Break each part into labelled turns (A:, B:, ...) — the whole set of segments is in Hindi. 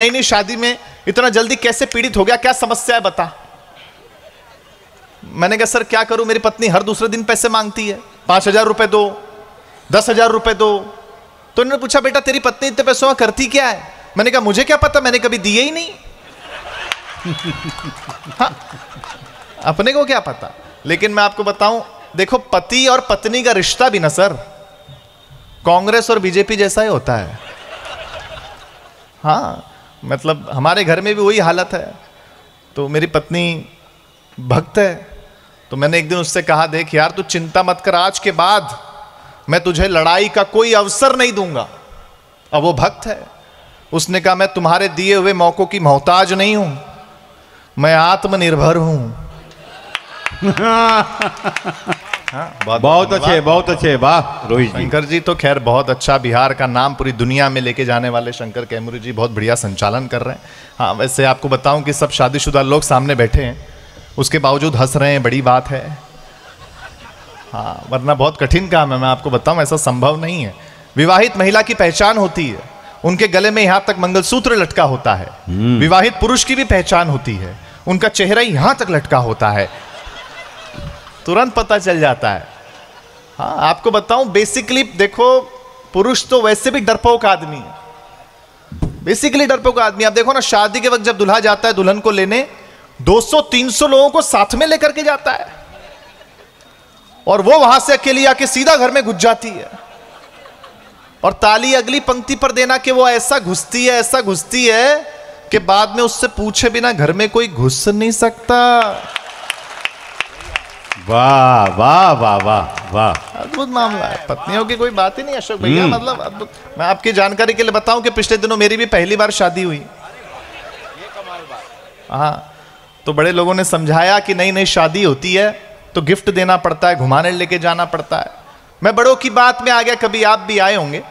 A: नई नई शादी में इतना जल्दी कैसे पीड़ित हो गया, क्या समस्या है बता। मैंने कहा सर क्या करूं, मेरी पत्नी हर दूसरे दिन पैसे मांगती है, 5,000 रुपए दो, 10,000 रुपए दो। तो इन्होंने पूछा बेटा तेरी पत्नी इतने पैसों का करती क्या है। मैंने कहा मुझे क्या पता, मैंने कभी दिए ही नहीं। हाँ, अपने को क्या पता। लेकिन मैं आपको बताऊं, देखो पति और पत्नी का रिश्ता भी ना सर कांग्रेस और बीजेपी जैसा ही होता है। हाँ, मतलब हमारे घर में भी वही हालत है। तो मेरी पत्नी भक्त है, तो मैंने एक दिन उससे कहा देख यार तू चिंता मत कर, आज के बाद मैं तुझे लड़ाई का कोई अवसर नहीं दूंगा। अब वो भक्त है, उसने कहा मैं तुम्हारे दिए हुए मौकों की मोहताज नहीं हूं, मैं आत्मनिर्भर हूं। हाँ,
B: बहुत अच्छे, वाह रोहित जी।
A: शंकर जी तो खैर बहुत अच्छा, बिहार का नाम पूरी दुनिया में लेके जाने वाले शंकर कैमूरी जी बहुत बढ़िया संचालन कर रहे हैं। हाँ, वैसे आपको बताऊं कि सब शादीशुदा लोग सामने बैठे हैं, उसके बावजूद हंस रहे हैं, बड़ी बात है। हाँ, वरना बहुत कठिन काम है, मैं आपको बताऊं ऐसा संभव नहीं है। विवाहित महिला की पहचान होती है, उनके गले में यहां तक मंगलसूत्र लटका होता है। विवाहित पुरुष की भी पहचान होती है, उनका चेहरा यहां तक लटका होता है, तुरंत पता चल जाता है। हाँ, आपको बताऊं बेसिकली देखो, पुरुष तो वैसे भी डरपोक आदमी है, बेसिकली डरपोक आदमी। आप देखो ना, शादी के वक्त जब दूल्हा जाता है दुल्हन को लेने, 200-300 लोगों को साथ में लेकर के जाता है, और वो वहां से अकेली आके सीधा घर में घुस जाती है, और ताली अगली पंक्ति पर देना कि वो ऐसा घुसती है कि बाद में उससे पूछे बिना घर में कोई घुस नहीं सकता।
B: वाह वाह वाह वाह वाह,
A: अद्भुत मामला है। पत्नियों की कोई बात ही नहीं अशोक भैया, मतलब अद्भुत। मैं आपकी जानकारी के लिए बताऊं कि पिछले दिनों मेरी भी पहली बार शादी हुई। हाँ, तो बड़े लोगों ने समझाया कि नई नई शादी होती है तो गिफ्ट देना पड़ता है, घुमाने लेके जाना पड़ता है। मैं बड़ों की बात में आ गया, कभी आप भी आए होंगे।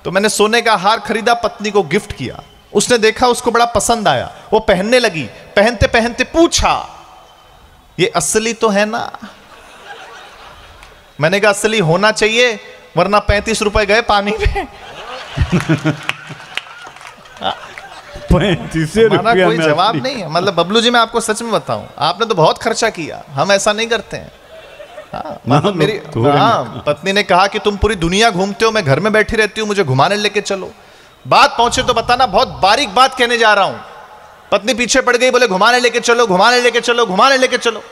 A: तो मैंने सोने का हार खरीदा, पत्नी को गिफ्ट किया, उसने देखा, उसको बड़ा पसंद आया, वो पहनने लगी। पहनते पहनते पूछा ये असली तो है ना। मैंने कहा असली होना चाहिए, वरना 35 रुपए गए पानी में।
B: 35 रुपया
A: कोई जवाब नहीं है। मतलब बबलू जी मैं आपको सच में बताऊं, आपने तो बहुत खर्चा किया, हम ऐसा नहीं करते हैं। हाँ, मतलब मेरी पत्नी ने कहा कि तुम पूरी दुनिया घूमते हो, मैं घर में बैठी रहती हूँ, मुझे घुमाने लेके चलो। बात पहुंचे तो बताना, बहुत बारीक बात कहने जा रहा हूं। पत्नी पीछे पड़ गई, बोले घुमाने लेके चलो, घुमाने लेके चलो, घुमाने लेके चलो।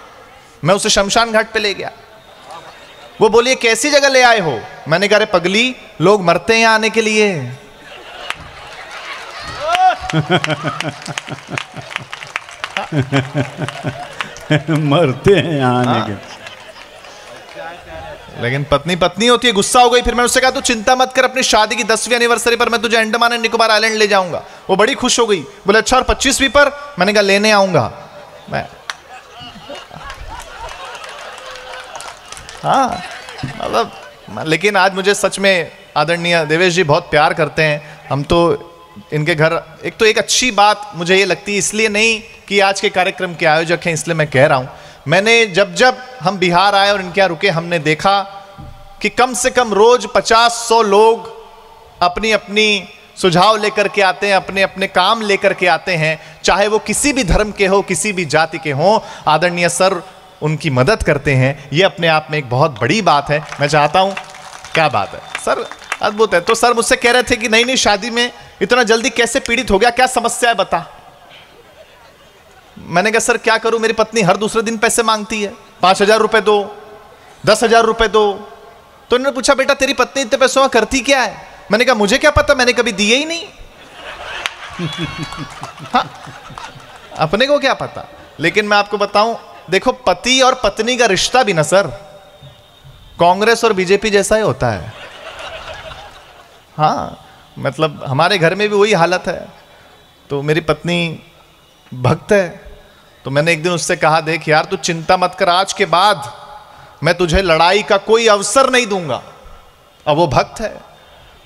A: मैं उसे शमशान घाट पे ले गया। वो बोली कैसी जगह ले आए हो। मैंने कहा अरे पगली, लोग मरते हैं यहां आने के लिए।
B: मरते हैं यहाँ आने के।
A: लेकिन पत्नी होती है, गुस्सा हो गई। फिर मैंने उससे कहा तू चिंता मत कर, अपनी शादी की 10वीं एनिवर्सरी पर मैं तुझे अंडमान एंड निकोबार आइलैंड ले जाऊंगा। वो बड़ी खुश हो गई, बोले अच्छा और 25वीं पर। मैंने कहा लेने आऊंगा मैं। हाँ, मतलब लेकिन आज मुझे सच में आदरणीय देवेश जी बहुत प्यार करते हैं। हम तो इनके घर, एक अच्छी बात मुझे ये लगती है, इसलिए नहीं कि आज के कार्यक्रम के आयोजक हैं इसलिए मैं कह रहा हूं। मैंने जब हम बिहार आए और इनके यहाँ रुके, हमने देखा कि कम से कम रोज 50-100 लोग अपनी अपनी सुझाव लेकर के आते हैं, अपने अपने काम लेकर के आते हैं, चाहे वो किसी भी धर्म के हो, किसी भी जाति के हो। आदरणीय सर उनकी मदद करते हैं, ये अपने आप में एक बहुत बड़ी बात है। मैं चाहता हूं, क्या बात है सर, अद्भुत है। तो सर मुझसे कह रहे थे कि नई नई शादी में इतना जल्दी कैसे पीड़ित हो गया, क्या समस्या है बता। मैंने कहा सर क्या करूं, मेरी पत्नी हर दूसरे दिन पैसे मांगती है, 5,000 रुपए दो, 10,000 रुपए दो। तो इन्होंने पूछा बेटा तेरी पत्नी इतने पैसों का करती क्या है। मैंने कहा मुझे क्या पता, मैंने कभी दिए ही नहीं। हाँ, अपने को क्या पता। लेकिन मैं आपको बताऊं, देखो पति और पत्नी का रिश्ता भी ना सर कांग्रेस और बीजेपी जैसा ही होता है। हाँ, मतलब हमारे घर में भी वही हालत है। तो मेरी पत्नी भक्त है, तो मैंने एक दिन उससे कहा देख यार तू चिंता मत कर, आज के बाद मैं तुझे लड़ाई का कोई अवसर नहीं दूंगा। अब वो भक्त है,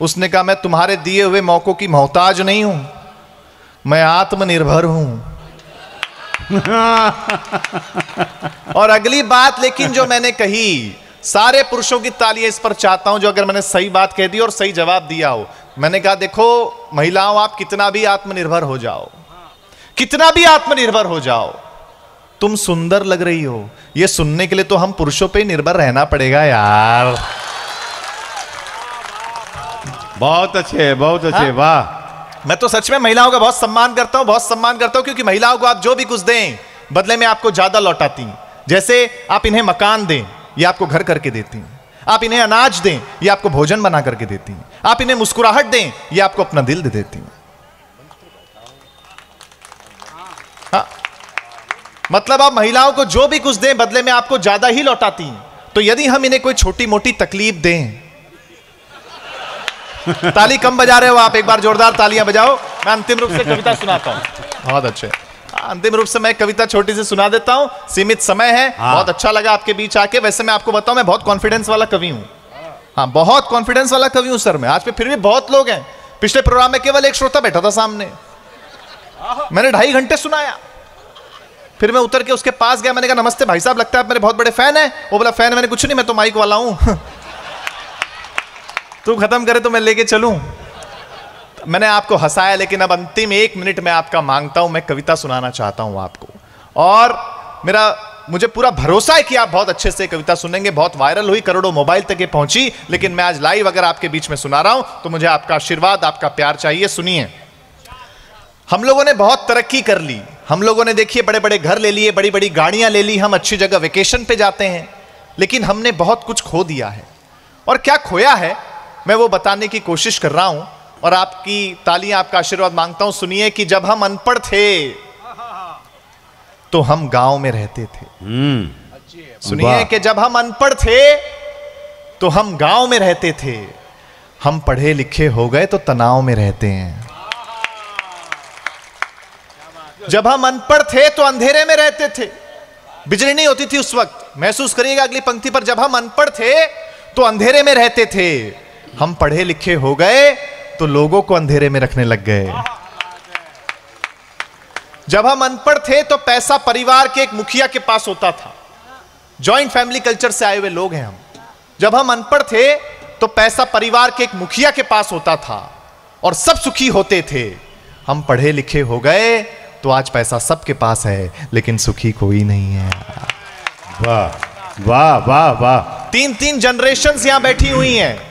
A: उसने कहा मैं तुम्हारे दिए हुए मौकों की मोहताज नहीं हूं, मैं आत्मनिर्भर हूं। और अगली बात लेकिन जो मैंने कही, सारे पुरुषों की तालियां इस पर चाहता हूं जो अगर मैंने सही बात कह दी और सही जवाब दिया हो। मैंने कहा देखो महिलाओं, आप कितना भी आत्मनिर्भर हो जाओ, कितना भी आत्मनिर्भर हो जाओ, तुम सुंदर लग रही हो, ये सुनने के लिए तो हम पुरुषों पे निर्भर रहना पड़ेगा यार।
B: बहुत अच्छे, बहुत अच्छे, वाह।
A: मैं तो सच में महिलाओं का बहुत सम्मान करता हूं, बहुत सम्मान करता हूं, क्योंकि महिलाओं को आप जो भी कुछ दें बदले में आपको ज्यादा लौटाती हैं। जैसे आप इन्हें मकान दें, ये आपको घर करके देती हैं। आप इन्हें अनाज दें, ये आपको भोजन बना करके देती हैं। आप इन्हें मुस्कुराहट दें, ये आपको अपना दिल दे देती हैं। हाँ, मतलब आप महिलाओं को जो भी कुछ दें बदले में आपको ज्यादा ही लौटाती हैं। तो यदि हम इन्हें कोई छोटी मोटी तकलीफ दें, ताली कम बजा रहे हो आप, एक बार जोरदार तालियां बजाओ। मैं अंतिम रूप से कविता सुनाता हूं। बहुत अच्छे, अंतिम रूप से मैं कविता छोटी सी सुना देता हूं, सीमित समय है। बहुत अच्छा लगा आपके बीच आके। वैसे मैं आपको बताऊं, मैं बहुत कॉन्फिडेंस वाला कवि हूं। हाँ, बहुत कॉन्फिडेंस वाला कवि हूं सर मैं। आज पे फिर भी बहुत लोग हैं। पिछले प्रोग्राम में केवल एक श्रोता बैठा था सामने, मैंने 2.5 घंटे सुनाया। फिर मैं उतर के उसके पास गया, मैंने कहा नमस्ते भाई साहब, लगता है आप मेरे बहुत बड़े फैन हैं। वो बोला फैन, मैंने कुछ नहीं, मैं तो माइक वाला हूं। तू खत्म करे तो मैं लेके चलूं। मैंने आपको हंसाया, लेकिन अब अंतिम 1 मिनट में आपका मांगता हूं। मैं कविता सुनाना चाहता हूं आपको, और मुझे पूरा भरोसा है कि आप बहुत अच्छे से कविता सुनेंगे। बहुत वायरल हुई, करोड़ों मोबाइल तक ये पहुंची, लेकिन मैं आज लाइव अगर आपके बीच में सुना रहा हूं तो मुझे आपका आशीर्वाद, आपका प्यार चाहिए। सुनिए। हम लोगों ने बहुत तरक्की कर ली। हम लोगों ने देखिए बड़े बड़े घर ले लिए, बड़ी बड़ी गाड़ियां ले ली, हम अच्छी जगह वेकेशन पे जाते हैं, लेकिन हमने बहुत कुछ खो दिया है। और क्या खोया है मैं वो बताने की कोशिश कर रहा हूं, और आपकी तालियां, आपका आशीर्वाद मांगता हूं। सुनिए कि जब हम अनपढ़ थे तो हम गांव में रहते थे। सुनिए कि जब हम अनपढ़ थे तो हम गांव में रहते थे। हम पढ़े लिखे हो गए तो तनाव में रहते हैं। जब हम अनपढ़ थे तो अंधेरे में रहते थे, बिजली नहीं होती थी उस वक्त। महसूस करिएगा अगली पंक्ति पर, जब हम अनपढ़ थे तो अंधेरे में रहते थे। हम पढ़े लिखे हो गए तो लोगों को अंधेरे में रखने लग गए। जब हम अनपढ़ थे तो पैसा परिवार के एक मुखिया के पास होता था। जॉइंट फैमिली कल्चर से आए हुए लोग हैं हम। जब हम अनपढ़ थे तो पैसा परिवार के एक मुखिया के पास होता था और सब सुखी होते थे। हम पढ़े लिखे हो गए तो आज पैसा सबके पास है, लेकिन सुखी कोई नहीं है।
B: वाह वाह वाह वाह।
A: 3 जनरेशंस यहां बैठी हुई हैं।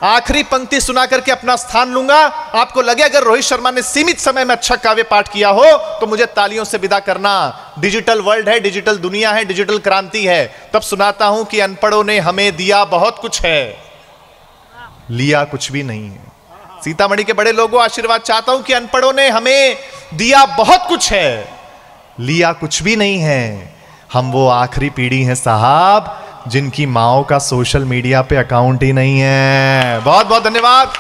A: आखिरी पंक्ति सुना करके अपना स्थान लूंगा। आपको लगे अगर रोहित शर्मा ने सीमित समय में अच्छा काव्य पाठ किया हो तो मुझे तालियों से विदा करना। डिजिटल वर्ल्ड है, डिजिटल दुनिया है, डिजिटल क्रांति है। तब सुनाता हूं कि अनपढ़ों ने हमें दिया बहुत कुछ है, लिया कुछ भी नहीं है। सीतामढ़ी के बड़े लोगों आशीर्वाद चाहता हूं कि अनपढ़ों ने हमें दिया बहुत कुछ है, लिया कुछ भी नहीं है। हम वो आखिरी पीढ़ी हैं साहब जिनकी माओ का सोशल मीडिया पे अकाउंट ही नहीं है। बहुत बहुत धन्यवाद।